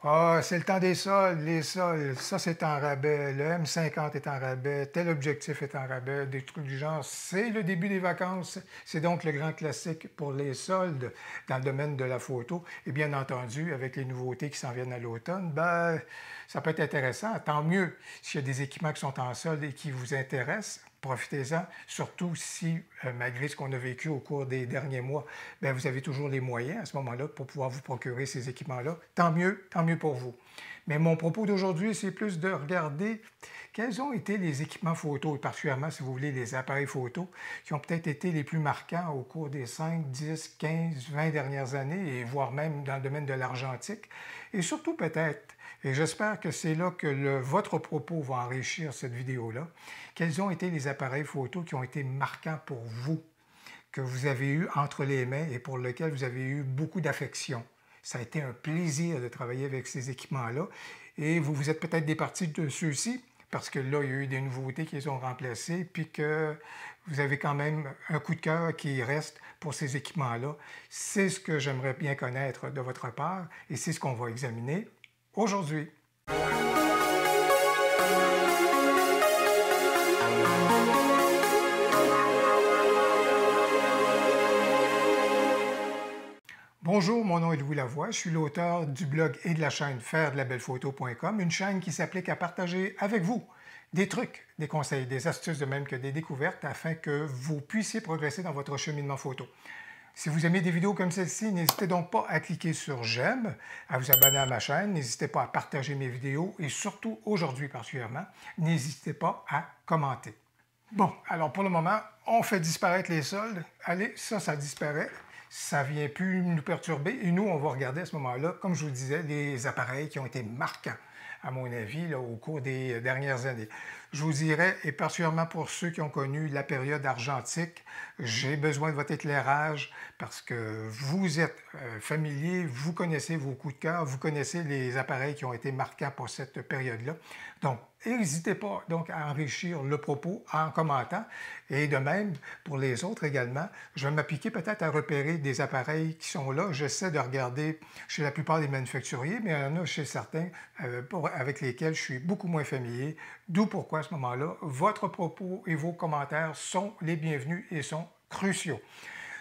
Ah, c'est le temps des soldes, les soldes, ça c'est en rabais, le M50 est en rabais, tel objectif est en rabais, des trucs du genre. C'est le début des vacances, c'est donc le grand classique pour les soldes dans le domaine de la photo. Et bien entendu, avec les nouveautés qui s'en viennent à l'automne, ben, ça peut être intéressant. Tant mieux s'il y a des équipements qui sont en solde et qui vous intéressent. Profitez-en, surtout si, malgré ce qu'on a vécu au cours des derniers mois, bien, vous avez toujours les moyens à ce moment-là pour pouvoir vous procurer ces équipements-là. Tant mieux pour vous. Mais mon propos d'aujourd'hui, c'est plus de regarder quels ont été les équipements photo, et particulièrement, si vous voulez, les appareils photo, qui ont peut-être été les plus marquants au cours des 5, 10, 15, 20 dernières années, et voire même dans le domaine de l'argentique. Et surtout peut-être, et j'espère que c'est là que votre propos va enrichir cette vidéo-là, quels ont été les appareils photo qui ont été marquants pour vous, que vous avez eu entre les mains et pour lesquels vous avez eu beaucoup d'affection. Ça a été un plaisir de travailler avec ces équipements-là et vous vous êtes peut-être départis de ceux-ci parce que là, il y a eu des nouveautés qui les ont remplacés puis que vous avez quand même un coup de cœur qui reste pour ces équipements-là. C'est ce que j'aimerais bien connaître de votre part et c'est ce qu'on va examiner aujourd'hui. Bonjour, mon nom est Louis Lavoie, je suis l'auteur du blog et de la chaîne fairedelaBellePhoto.com, une chaîne qui s'applique à partager avec vous des trucs, des conseils, des astuces de même que des découvertes afin que vous puissiez progresser dans votre cheminement photo. Si vous aimez des vidéos comme celle-ci, n'hésitez donc pas à cliquer sur j'aime, à vous abonner à ma chaîne, n'hésitez pas à partager mes vidéos et surtout aujourd'hui particulièrement, n'hésitez pas à commenter. Bon, alors pour le moment, on fait disparaître les soldes. Allez, ça disparaît. Ça ne vient plus nous perturber. Et nous, on va regarder à ce moment-là, comme je vous disais, les appareils qui ont été marquants, à mon avis, là, au cours des dernières années. Je vous dirais, et particulièrement pour ceux qui ont connu la période argentique, j'ai besoin de votre éclairage parce que vous êtes familier, vous connaissez vos coups de cœur, vous connaissez les appareils qui ont été marquants pour cette période-là. Donc, n'hésitez pas donc à enrichir le propos en commentant. Et de même, pour les autres également, je vais m'appliquer peut-être à repérer des appareils qui sont là. J'essaie de regarder chez la plupart des manufacturiers, mais il y en a chez certains avec lesquels je suis beaucoup moins familier. D'où pourquoi à ce moment-là, votre propos et vos commentaires sont les bienvenus et sont cruciaux.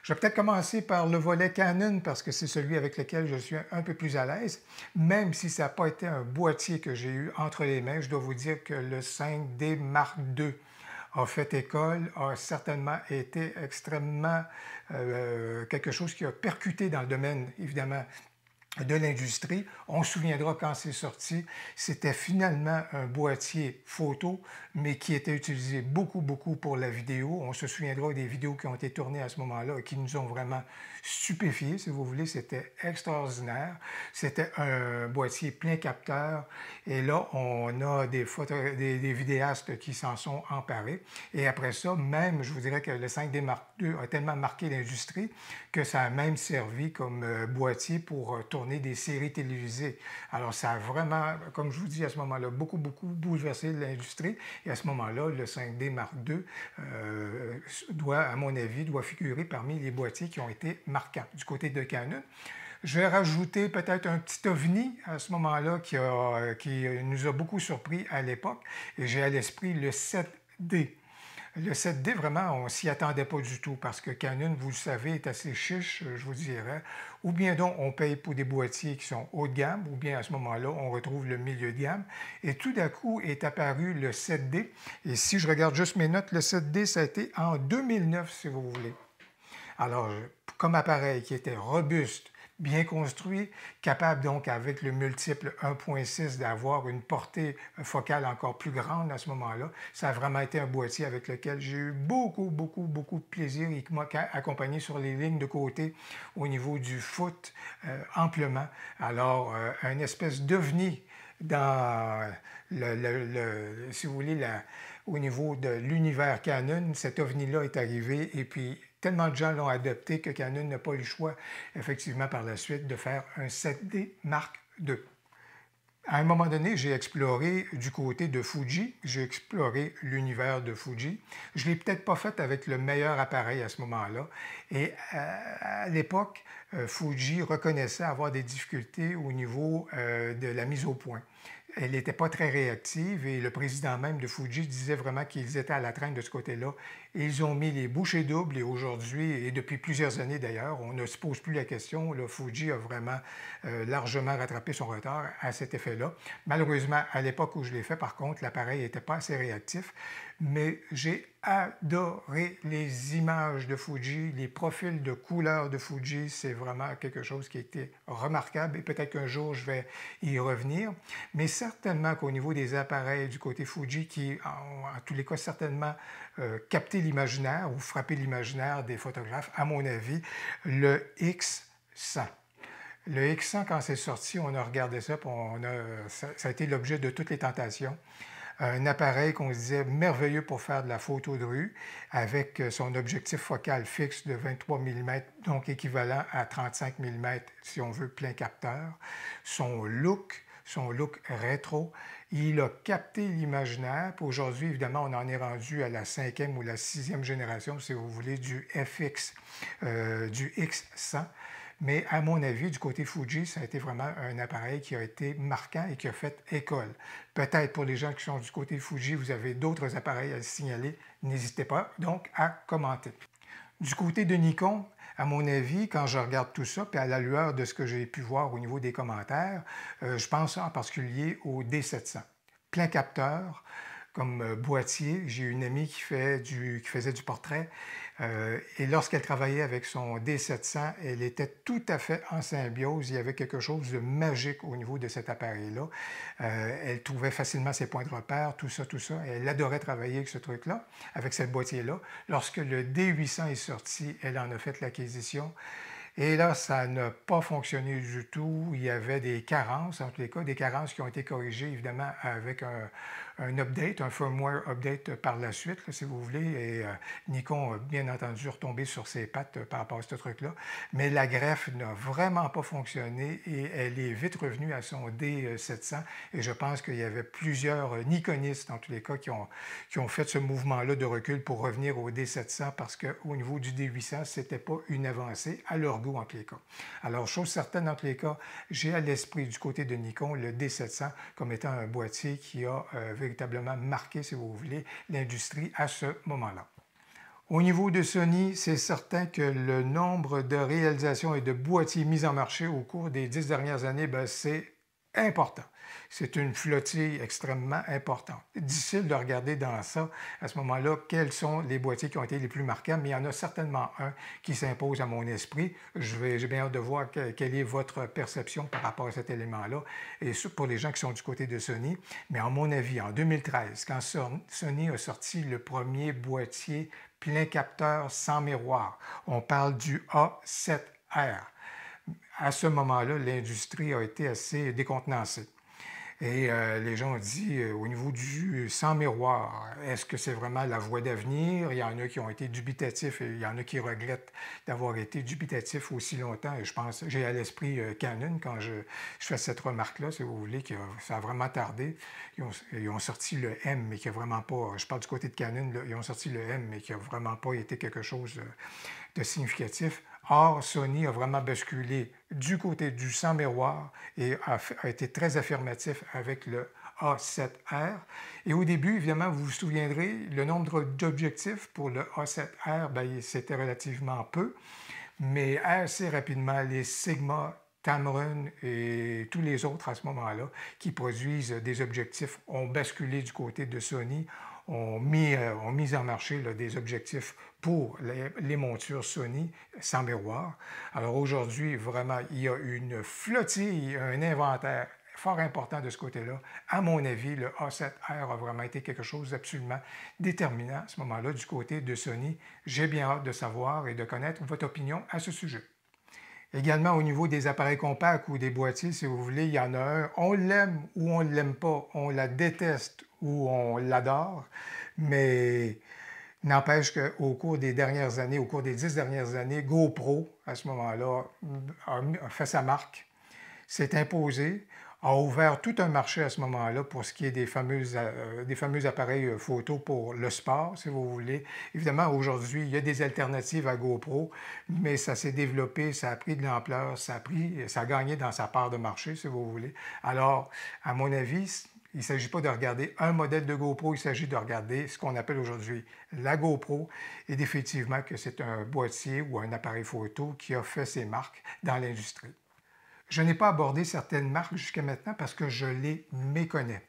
Je vais peut-être commencer par le volet Canon parce que c'est celui avec lequel je suis un peu plus à l'aise. Même si ça n'a pas été un boîtier que j'ai eu entre les mains, je dois vous dire que le 5D Mark II a fait école, a certainement été extrêmement quelque chose qui a percuté dans le domaine, évidemment, de l'industrie. On se souviendra quand c'est sorti, c'était finalement un boîtier photo, mais qui était utilisé beaucoup pour la vidéo. On se souviendra des vidéos qui ont été tournées à ce moment-là et qui nous ont vraiment stupéfiés, si vous voulez. C'était extraordinaire. C'était un boîtier plein capteur. Et là, on a des vidéastes qui s'en sont emparés. Et après ça, même, je vous dirais que le 5D Mark II a tellement marqué l'industrie que ça a même servi comme boîtier pour tourner des séries télévisées. Alors, ça a vraiment, comme je vous dis à ce moment-là, beaucoup bouleversé l'industrie. Et à ce moment-là, le 5D Mark II doit, à mon avis, figurer parmi les boîtiers qui ont été marquants du côté de Canon. Je vais rajouter peut-être un petit ovni à ce moment-là qui nous a beaucoup surpris à l'époque. Et j'ai à l'esprit le 7D. Le 7D, vraiment, on ne s'y attendait pas du tout parce que Canon, vous le savez, est assez chiche, je vous dirais. Ou bien donc, on paye pour des boîtiers qui sont haut de gamme, ou bien à ce moment-là, on retrouve le milieu de gamme. Et tout d'un coup est apparu le 7D. Et si je regarde juste mes notes, le 7D, ça a été en 2009, si vous voulez. Alors, comme appareil qui était robuste, bien construit, capable donc avec le multiple 1.6 d'avoir une portée focale encore plus grande à ce moment-là. Ça a vraiment été un boîtier avec lequel j'ai eu beaucoup de plaisir et qui m'a accompagné sur les lignes de côté au niveau du foot amplement. Alors, une espèce d'ovni dans si vous voulez, au niveau de l'univers Canon, cet ovni-là est arrivé et puis tellement de gens l'ont adopté que Canon n'a pas eu le choix, effectivement, par la suite, de faire un 7D Mark II. À un moment donné, j'ai exploré du côté de Fuji, j'ai exploré l'univers de Fuji. Je ne l'ai peut-être pas fait avec le meilleur appareil à ce moment-là. Et à l'époque, Fuji reconnaissait avoir des difficultés au niveau de la mise au point. Elle n'était pas très réactive et le président même de Fuji disait vraiment qu'ils étaient à la traîne de ce côté-là. Ils ont mis les bouchées doubles et aujourd'hui, et depuis plusieurs années d'ailleurs, on ne se pose plus la question. Là, Fuji a vraiment largement rattrapé son retard à cet effet-là. Malheureusement, à l'époque où je l'ai fait, par contre, l'appareil n'était pas assez réactif, mais j'ai adoré les images de Fuji, les profils de couleurs de Fuji. C'est vraiment quelque chose qui a été remarquable et peut-être qu'un jour je vais y revenir. Mais certainement qu'au niveau des appareils du côté Fuji qui en tous les cas certainement capté l'imaginaire ou frappé l'imaginaire des photographes, à mon avis, le X100. Le X100, quand c'est sorti, on a regardé ça, puis ça a été l'objet de toutes les tentations. Un appareil qu'on se disait merveilleux pour faire de la photo de rue, avec son objectif focal fixe de 23 mm, donc équivalent à 35 mm si on veut plein capteur. Son look rétro, il a capté l'imaginaire. Aujourd'hui, évidemment, on en est rendu à la 5e ou la 6e génération, si vous voulez, du FX, du X100. Mais à mon avis, du côté Fuji, ça a été vraiment un appareil qui a été marquant et qui a fait école. Peut-être pour les gens qui sont du côté Fuji, vous avez d'autres appareils à signaler. N'hésitez pas donc à commenter. Du côté de Nikon, à mon avis, quand je regarde tout ça, puis à la lueur de ce que j'ai pu voir au niveau des commentaires, je pense en particulier au D700. Plein capteur, comme boîtier. J'ai une amie qui faisait du portrait et lorsqu'elle travaillait avec son D700, elle était tout à fait en symbiose. Il y avait quelque chose de magique au niveau de cet appareil-là. Elle trouvait facilement ses points de repère, tout ça, tout ça. Elle adorait travailler avec ce truc-là, avec ce boîtier-là. Lorsque le D800 est sorti, elle en a fait l'acquisition. Et là, ça n'a pas fonctionné du tout. Il y avait des carences, en tous les cas, des carences qui ont été corrigées, évidemment, avec un update, un firmware update par la suite, là, si vous voulez. Et Nikon a bien entendu retombé sur ses pattes par rapport à ce truc-là. Mais la greffe n'a vraiment pas fonctionné et elle est vite revenue à son D700. Et je pense qu'il y avait plusieurs Nikonistes, en tous les cas, qui ont fait ce mouvement-là de recul pour revenir au D700 parce qu'au niveau du D800, ce n'était pas une avancée à leur goût en tous les cas. Alors, chose certaine, en tous les cas, j'ai à l'esprit du côté de Nikon le D700 comme étant un boîtier qui a véritablement marqué, si vous voulez, l'industrie à ce moment-là. Au niveau de Sony, c'est certain que le nombre de réalisations et de boîtiers mis en marché au cours des 10 dernières années, c'est important. C'est une flottille extrêmement importante. Difficile de regarder dans ça, à ce moment-là, quels sont les boîtiers qui ont été les plus marquants, mais il y en a certainement un qui s'impose à mon esprit. J'ai bien hâte de voir quelle est votre perception par rapport à cet élément-là, et pour les gens qui sont du côté de Sony. Mais à mon avis, en 2013, quand Sony a sorti le premier boîtier plein capteur sans miroir, on parle du A7R. À ce moment-là, l'industrie a été assez décontenancée. Et les gens ont dit, au niveau du sans miroir, est-ce que c'est vraiment la voie d'avenir? Il y en a qui ont été dubitatifs et il y en a qui regrettent d'avoir été dubitatifs aussi longtemps. Et je pense, j'ai à l'esprit Canon quand je fais cette remarque-là, si vous voulez, que ça a vraiment tardé. Ils ont sorti le M, mais qui n'a vraiment pas, je parle du côté de Canon, là, ils ont sorti le M, mais qui n'a vraiment pas été quelque chose de significatif. Or, Sony a vraiment basculé du côté du sans miroir et a été très affirmatif avec le A7R. Et au début, évidemment, vous vous souviendrez, le nombre d'objectifs pour le A7R, c'était relativement peu, mais assez rapidement, les Sigma, Tamron et tous les autres à ce moment-là qui produisent des objectifs ont basculé du côté de Sony, ont mis en marché là, des objectifs pour les montures Sony sans miroir. Alors aujourd'hui, vraiment, il y a une flottille, un inventaire fort important de ce côté-là. À mon avis, le A7R a vraiment été quelque chose d'absolument déterminant à ce moment-là du côté de Sony. J'ai bien hâte de savoir et de connaître votre opinion à ce sujet. Également, au niveau des appareils compacts ou des boîtiers, si vous voulez, il y en a un, on l'aime ou on ne l'aime pas, on la déteste ou on l'adore, mais n'empêche qu'au cours des dernières années, au cours des 10 dernières années, GoPro, à ce moment-là, a fait sa marque, s'est imposé, a ouvert tout un marché à ce moment-là pour ce qui est des fameux appareils photo pour le sport, si vous voulez. Évidemment, aujourd'hui, il y a des alternatives à GoPro, mais ça s'est développé, ça a pris de l'ampleur, ça a gagné dans sa part de marché, si vous voulez. Alors, à mon avis, il ne s'agit pas de regarder un modèle de GoPro, il s'agit de regarder ce qu'on appelle aujourd'hui la GoPro, et définitivement que c'est un boîtier ou un appareil photo qui a fait ses marques dans l'industrie. Je n'ai pas abordé certaines marques jusqu'à maintenant parce que je les méconnais.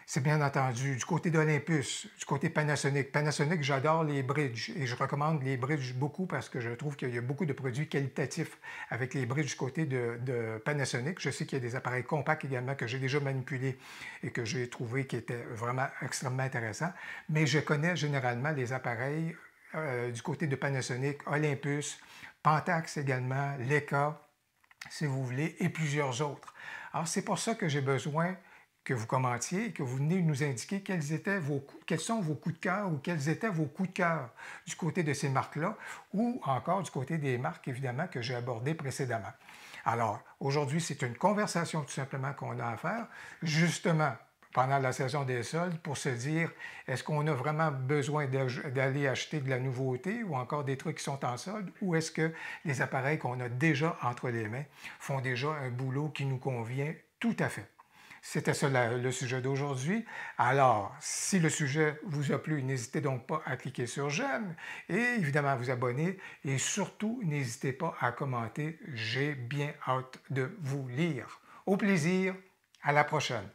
C'est bien entendu du côté d'Olympus, du côté Panasonic. Panasonic, j'adore les bridges et je recommande les bridges beaucoup parce que je trouve qu'il y a beaucoup de produits qualitatifs avec les bridges du côté de Panasonic. Je sais qu'il y a des appareils compacts également que j'ai déjà manipulés et que j'ai trouvé qui étaient vraiment extrêmement intéressants. Mais je connais généralement les appareils du côté de Panasonic, Olympus, Pentax également, Leica, si vous voulez, et plusieurs autres. Alors, c'est pour ça que j'ai besoin que vous commentiez et que vous venez nous indiquer quels sont vos coups de cœur ou quels étaient vos coups de cœur du côté de ces marques-là ou encore du côté des marques, évidemment, que j'ai abordées précédemment. Alors, aujourd'hui, c'est une conversation tout simplement qu'on a à faire, justement, pendant la saison des soldes pour se dire est-ce qu'on a vraiment besoin d'aller acheter de la nouveauté ou encore des trucs qui sont en solde ou est-ce que les appareils qu'on a déjà entre les mains font déjà un boulot qui nous convient tout à fait. C'était ça le sujet d'aujourd'hui. Alors, si le sujet vous a plu, n'hésitez donc pas à cliquer sur j'aime et évidemment à vous abonner et surtout n'hésitez pas à commenter. J'ai bien hâte de vous lire. Au plaisir, à la prochaine.